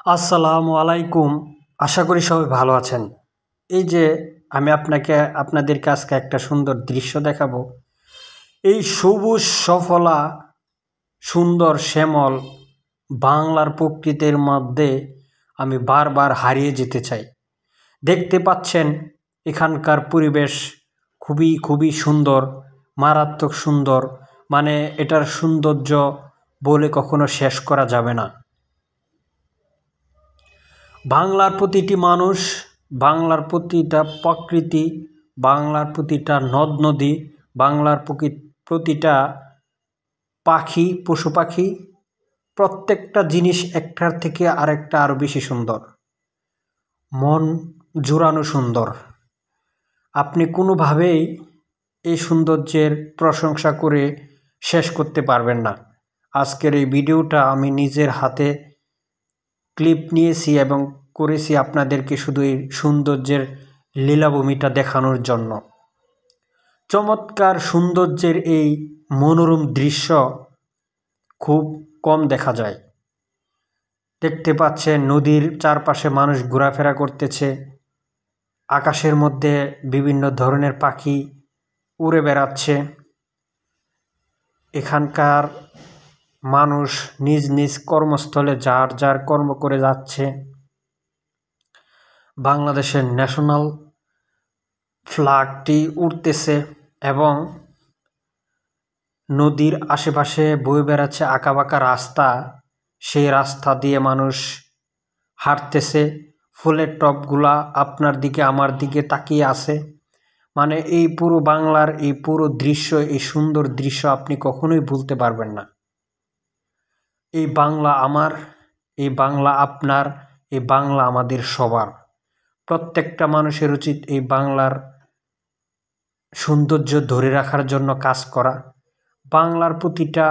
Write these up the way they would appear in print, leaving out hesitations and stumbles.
আসসালামু আলাইকুম। আশা করি সবাই ভালো আছেন। এই যে আমি আপনাদেরকে আজকে একটা সুন্দর দৃশ্য দেখাবো। এই সবুজ সফলা সুন্দর শ্যামল বাংলার প্রকৃতির মধ্যে আমি বারবার হারিয়ে যেতে চাই। দেখতে পাচ্ছেন এখানকার পরিবেশ খুবই সুন্দর, মারাত্মক সুন্দর। মানে এটার সৌন্দর্য বলে কখনো শেষ করা যাবে না। বাংলার প্রতিটি মানুষ, বাংলার প্রতিটা প্রকৃতি, বাংলার প্রতিটা নদ নদী, বাংলার প্রতিটা পাখি, পশু পাখি, প্রত্যেকটা জিনিস একটার থেকে আরেকটা আরও বেশি সুন্দর, মন জুড়ানো সুন্দর। আপনি কোনোভাবেই এই সৌন্দর্যের প্রশংসা করে শেষ করতে পারবেন না। আজকের এই ভিডিওটা আমি নিজের হাতে ক্লিপ নিয়েছি এবং করেছি আপনাদেরকে শুধু এই সৌন্দর্যের লীলাভূমিটা দেখানোর জন্য। চমৎকার সৌন্দর্যের এই মনোরম দৃশ্য খুব কম দেখা যায়। দেখতে পাচ্ছেন নদীর চারপাশে মানুষ ঘোরাফেরা করতেছে, আকাশের মধ্যে বিভিন্ন ধরনের পাখি উড়ে বেড়াচ্ছে। এখানকার মানুষ নিজ নিজ কর্মস্থলে যার যার কর্ম করে যাচ্ছে। বাংলাদেশের ন্যাশনাল ফ্ল্যাগটি উড়তেছে এবং নদীর আশেপাশে বয়ে বেড়াচ্ছে আঁকাবাঁকা রাস্তা। সেই রাস্তা দিয়ে মানুষ হাঁটতেছে। ফুলের টবগুলা আপনার দিকে আমার দিকে তাকিয়ে আছে। মানে এই পুরো বাংলার এই পুরো দৃশ্য, এই সুন্দর দৃশ্য আপনি কখনোই ভুলতে পারবেন না। এই বাংলা আমার, এই বাংলা আপনার, এই বাংলা আমাদের সবার। প্রত্যেকটা মানুষের উচিত এই বাংলার সৌন্দর্য ধরে রাখার জন্য কাজ করা। বাংলার প্রতিটা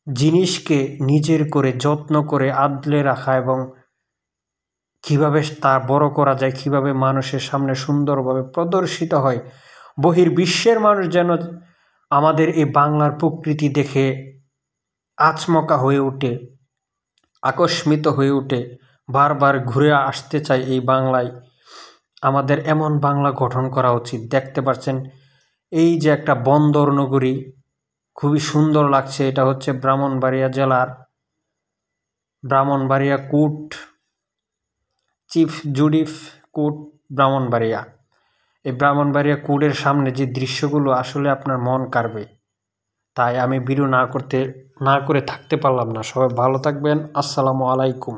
জিনিসকে নিজের করে যত্ন করে আদলে রাখা এবং কীভাবে তা বড় করা যায়, কীভাবে মানুষের সামনে সুন্দরভাবে প্রদর্শিত হয়, বহির্বিশ্বের মানুষ যেন আমাদের এই বাংলার প্রকৃতি দেখে আচমকা হয়ে ওঠে, আকস্মিত হয়ে ওঠে, বারবার ঘুরে আসতে চাই এই বাংলায়। আমাদের এমন বাংলা গঠন করা উচিত। দেখতে পাচ্ছেন এই যে একটা বন্দর নগরী, খুবই সুন্দর লাগছে। এটা হচ্ছে ব্রাহ্মণবাড়িয়া জেলার Brahmanbaria court, chief judice court Brahmanbaria. এই ব্রাহ্মণবাড়িয়া কোর্টের সামনে যে দৃশ্যগুলো আসলে আপনার মন কাড়বে। তাই আমি ভিডিও না করে থাকতে পারলাম না। সবাই ভালো থাকবেন। আসসালামু আলাইকুম।